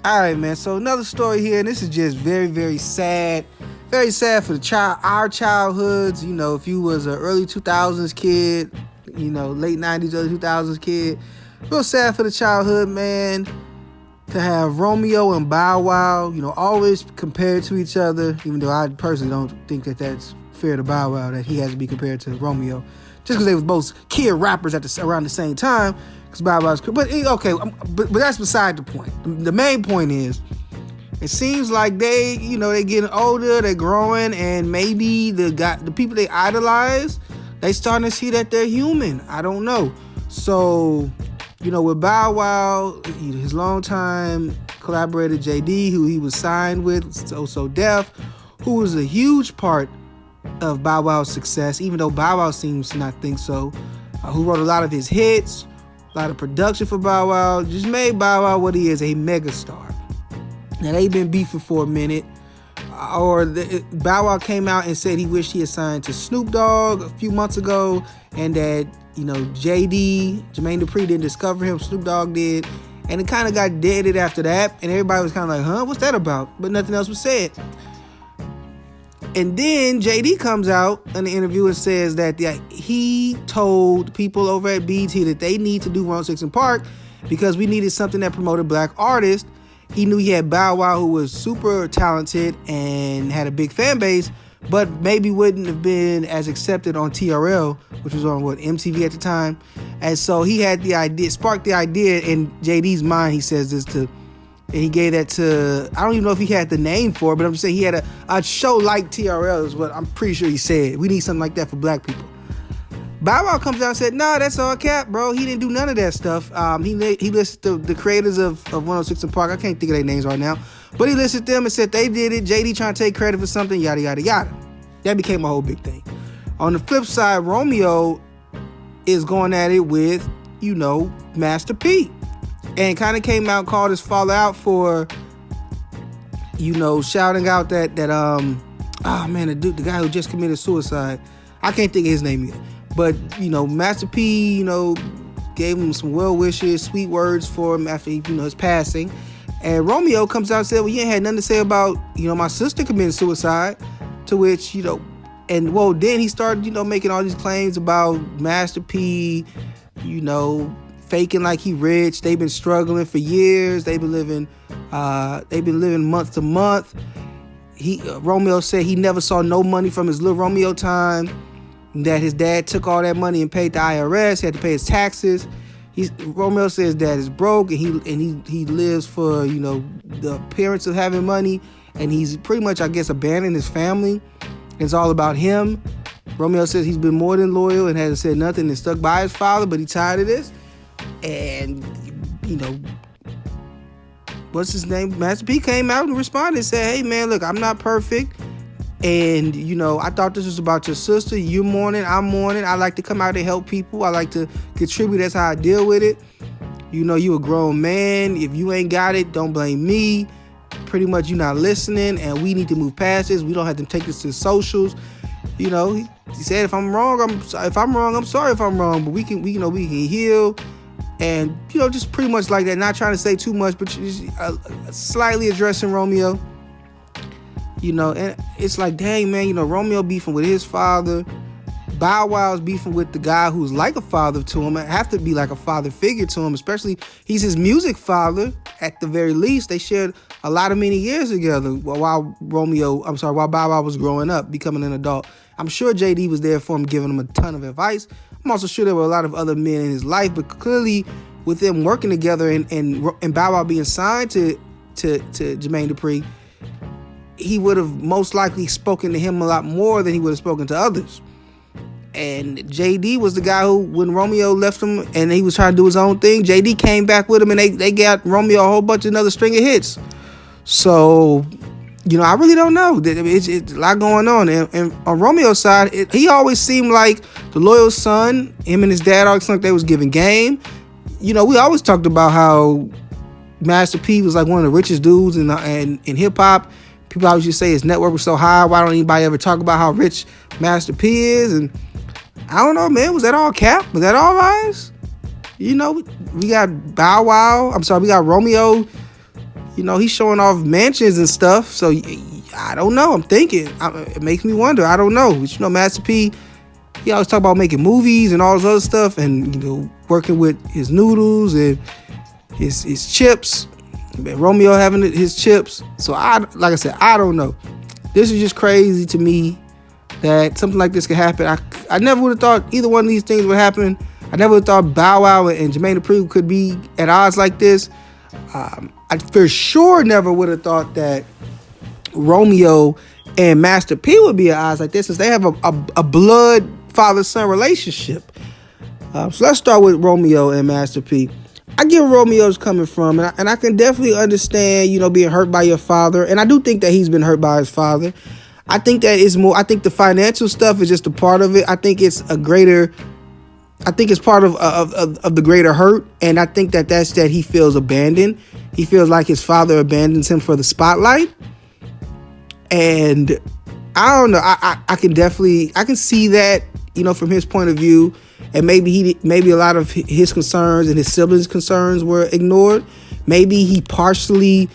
All right, man. So another story here, and this is just very, very sad. Very sad for our childhoods. You know, if you was an early 2000s kid, you know, late 90s, early 2000s kid, real sad for the childhood, man. To have Romeo and Bow Wow, you know, always compared to each other, even though I personally don't think that that's fair to Bow Wow that he has to be compared to Romeo, just because they was both kid rappers around the same time. Because Bow Wow's, but okay, but that's beside the point. The main point is, it seems like they getting older, they're growing, and maybe the people they idolize, they starting to see that they're human. I don't know. So, you know, with Bow Wow, his longtime collaborator JD, who he was signed with, So Def, who was a huge part of Bow Wow's success, even though Bow Wow seems to not think so, who wrote a lot of his hits, a lot of production for Bow Wow, just made Bow Wow what he is, a megastar. Now, they've been beefing for a minute. Bow Wow came out and said he wished he had signed to Snoop Dogg a few months ago, and that, you know, Jermaine Dupri didn't discover him, Snoop Dogg did, and it kind of got deaded after that, and everybody was kind of like, huh, what's that about? But nothing else was said. And then JD comes out in the interview and says that he told people over at BT that they need to do 106 & Park because we needed something that promoted black artists. He knew he had Bow Wow, who was super talented and had a big fan base, but maybe wouldn't have been as accepted on TRL, which was on MTV at the time. And so he had the idea, sparked the idea in JD's mind. He says this to, and he gave that to, I don't even know if he had the name for it, but I'm just saying he had a show like TRL is what I'm pretty sure he said. We need something like that for black people. Bow Wow comes out and said, nah, that's all cap, bro. He didn't do none of that stuff. He listed the creators of 106 & Park. I can't think of their names right now. But he listed them and said they did it. JD trying to take credit for something, yada, yada, yada. That became a whole big thing. On the flip side, Romeo is going at it with, you know, Master P. And kind of came out and called his father out for, you know, shouting out the guy who just committed suicide. I can't think of his name either. But, you know, Master P, you know, gave him some well wishes, sweet words for him after, his passing. And Romeo comes out and said, well, you ain't had nothing to say about, my sister committing suicide. To which, then he started, making all these claims about Master P, faking like he rich. They've been struggling for years. They've been living month to month. Romeo said he never saw no money from his little Romeo time. That his dad took all that money and paid the IRS. He had to pay his taxes. Romeo says his dad is broke and he lives for the appearance of having money, and he's pretty much, I guess, abandoned his family. It's all about him. Romeo says he's been more than loyal and hasn't said nothing and stuck by his father, but he's tired of this. And what's his name? Master P came out and responded and said, hey man, look, I'm not perfect. And, I thought this was about your sister. You're mourning, I'm mourning. I like to come out and help people. I like to contribute. That's how I deal with it. You a grown man. If you ain't got it, don't blame me. Pretty much you're not listening, and we need to move past this. We don't have to take this to socials. He said, if I'm wrong, I'm sorry if I'm wrong, but we can heal. And, just pretty much like that. Not trying to say too much, but just, slightly addressing Romeo. And it's like, dang, man, Romeo beefing with his father. Bow Wow's beefing with the guy who's like a father to him. I have to be like a father figure to him, especially he's his music father. At the very least, they shared a lot of many years together while Bow Wow was growing up, becoming an adult. I'm sure JD was there for him, giving him a ton of advice. I'm also sure there were a lot of other men in his life, but clearly with them working together and Bow Wow being signed to Jermaine Dupri, he would have most likely spoken to him a lot more than he would have spoken to others. And JD was the guy who, when Romeo left him and he was trying to do his own thing, JD came back with him and they got Romeo a whole bunch of another string of hits. So, I really don't know. It's a lot going on. And on Romeo's side, he always seemed like the loyal son. Him and his dad always seemed like they was giving game. We always talked about how Master P was like one of the richest dudes in hip hop. People always just say his net worth was so high. Why don't anybody ever talk about how rich Master P is? And I don't know, man. Was that all cap? Was that all lies? We got Bow Wow. We got Romeo, he's showing off mansions and stuff. So I don't know. I'm thinking. It makes me wonder. I don't know. But Master P, he always talk about making movies and all this other stuff, and working with his noodles and his chips. Romeo having his chips. So like I said, I don't know. This is just crazy to me that something like this could happen. I never would have thought either one of these things would happen. I never would have thought Bow Wow and Jermaine Dupri could be at odds like this. I for sure never would have thought that Romeo and Master P would be at odds like this, since they have a blood father-son relationship. So let's start with Romeo and Master P. I get where Romeo's coming from, and I can definitely understand, being hurt by your father. And I do think that he's been hurt by his father. I think that is more. I think the financial stuff is just a part of it. I think it's part of the greater hurt. And I think that's that he feels abandoned. He feels like his father abandons him for the spotlight. And I don't know. I can see that, from his point of view. And maybe a lot of his concerns and his siblings' concerns were ignored. Maybe he partially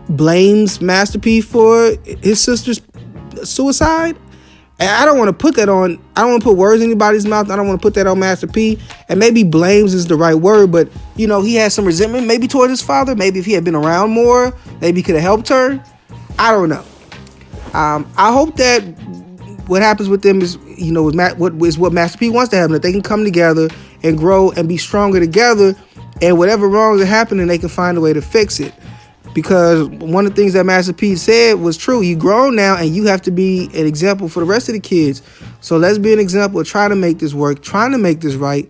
blames Master P for his sister's suicide. And I don't want to put that on. I don't want to put words in anybody's mouth. I don't want to put that on Master P. And maybe blames is the right word, but he has some resentment maybe toward his father. Maybe if he had been around more, maybe he could have helped her. I don't know. I hope that what happens with them is, what Master P wants to happen, that they can come together and grow and be stronger together, and whatever wrongs are happening, they can find a way to fix it. Because one of the things that Master P said was true. You're grown now, and you have to be an example for the rest of the kids. So let's be an example of trying to make this work, trying to make this right.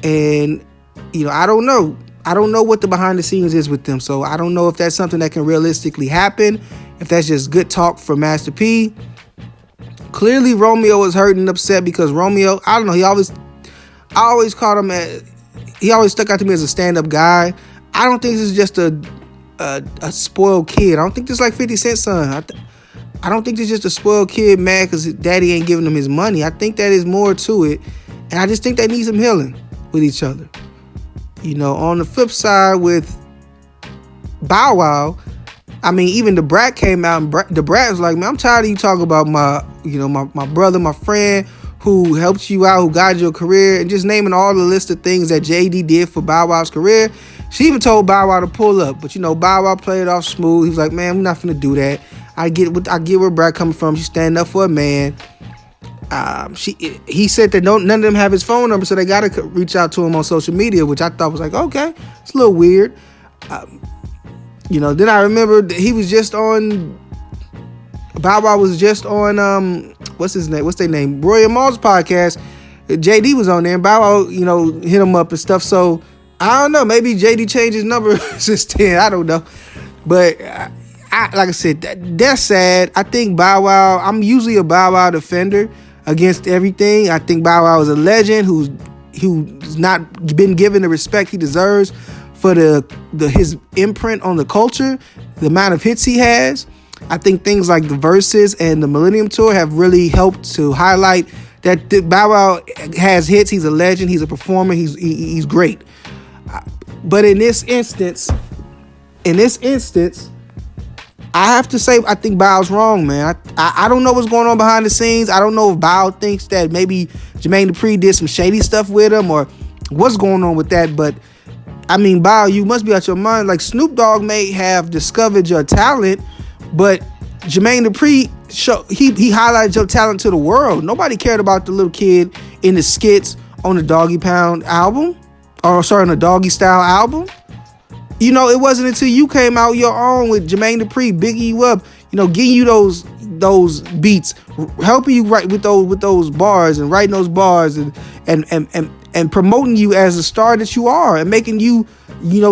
And, I don't know. I don't know what the behind the scenes is with them. So I don't know if that's something that can realistically happen, if that's just good talk for Master P. Clearly, Romeo was hurt and upset because Romeo, I don't know, I always called him, he always stuck out to me as a stand-up guy. I don't think this is just a spoiled kid. I don't think this is like 50 Cent's son. I don't think this is just a spoiled kid mad because his daddy ain't giving him his money. I think that is more to it. And I just think they need some healing with each other. On the flip side with Bow Wow, I mean, even the Brat came out, and the Brat was like, man, I'm tired of you talking about my brother, my friend who helped you out, who guided your career, and just naming all the list of things that JD did for Bow Wow's career. She even told Bow Wow to pull up, but Bow Wow played it off smooth. He was like, man, we're not finna do that. I get where Brat coming from. She's standing up for a man. He said that none of them have his phone number, so they gotta reach out to him on social media, which I thought was like, okay, it's a little weird. Then I remember he was just on, Bow Wow was just on, what's their name? Roy and Maul's podcast. JD was on there, and Bow Wow, hit him up and stuff. So I don't know, maybe JD changed his number since then. I don't know. But like I said, that's sad. I think Bow Wow, I'm usually a Bow Wow defender against everything. I think Bow Wow is a legend who's not been given the respect he deserves for his imprint on the culture, the amount of hits he has. I think things like the Versus and the Millennium Tour have really helped to highlight that Bow Wow has hits. He's a legend. He's a performer. He's great. But in this instance, I have to say I think Bow's wrong, man. I don't know what's going on behind the scenes. I don't know if Bow thinks that maybe Jermaine Dupri did some shady stuff with him or what's going on with that. But I mean, Bow, you must be out your mind. Like, Snoop Dogg may have discovered your talent, but Jermaine Dupri he highlighted your talent to the world. Nobody cared about the little kid in the skits on the Doggy Pound album, on the Doggy Style album. It wasn't until you came out your own with Jermaine Dupri bigging you up, getting you those beats, helping you write with those bars and writing those bars and promoting you as the star that you are and making you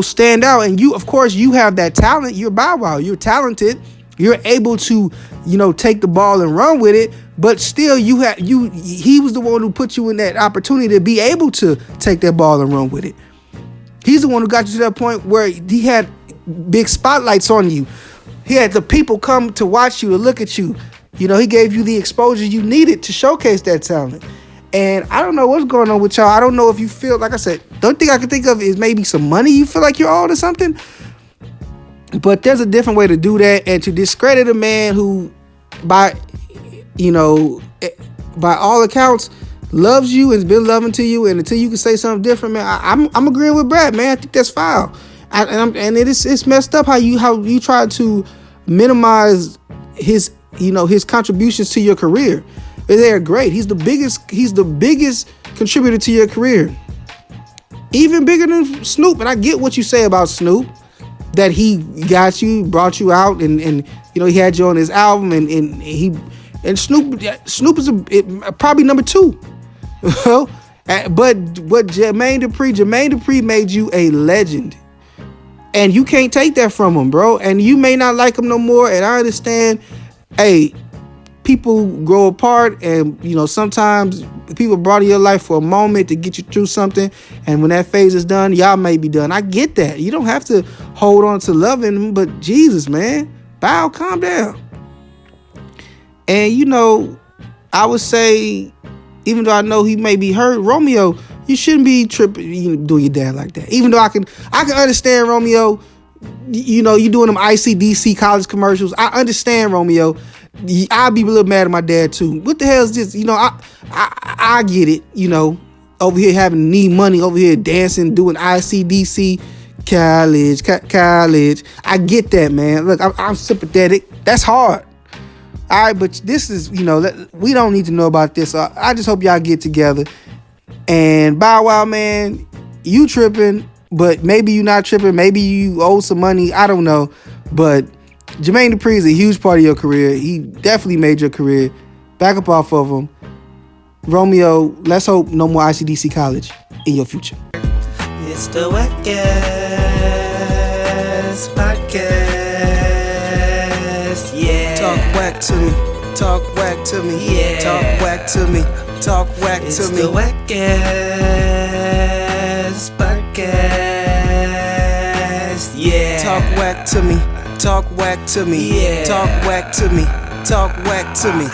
stand out. And of course you have that talent. You're Bow Wow. You're talented. You're able to take the ball and run with it. But still, he was the one who put you in that opportunity to be able to take that ball and run with it. He's the one who got you to that point where he had big spotlights on you. He had the people come to watch you, to look at you. He gave you the exposure you needed to showcase that talent. And I don't know what's going on with y'all. I don't know if you feel, like I said, the only thing I can think of is maybe some money you feel like you're owed or something. But there's a different way to do that, and to discredit a man who, by all accounts, loves you and has been loving to you, and until you can say something different, man, I'm agreeing with Brad, man. I think that's foul, and it's messed up how you try to minimize his contributions to your career. They're great. He's the biggest contributor to your career, even bigger than Snoop. And I get what you say about Snoop, that he got you, brought you out, and he had you on his album, and Snoop is probably number 2. But Jermaine Dupri made you a legend, and you can't take that from him, bro. And you may not like him no more, and I understand. Hey, people grow apart, and sometimes people brought in your life for a moment to get you through something, and when that phase is done, y'all may be done. I get that. You don't have to hold on to loving him, but Jesus, man, calm down. And I would say, even though I know he may be hurt, Romeo, you shouldn't be tripping, doing your dad like that. Even though I can understand, Romeo, you doing them ICDC college commercials. I understand, Romeo. I'd be a little mad at my dad too. What the hell is this? I get it. Over here having need money, over here dancing, doing ICDC college. I get that, man. Look, I'm sympathetic. That's hard. All right, but this is, we don't need to know about this. So I just hope y'all get together. And Bow Wow, man, you tripping, but maybe you not tripping. Maybe you owe some money. I don't know. But Jermaine Dupri is a huge part of your career. He definitely made your career. Back up off of him. Romeo, let's hope no more ICDC college in your future. It's the WACCast podcast. Yeah. Talk whack to me. Talk whack to me. Yeah. Talk whack to me. Talk whack to me. It's the WACCast podcast. Yeah. Talk whack to me. Talk whack to me. Yeah. Talk whack to me. Talk whack to me.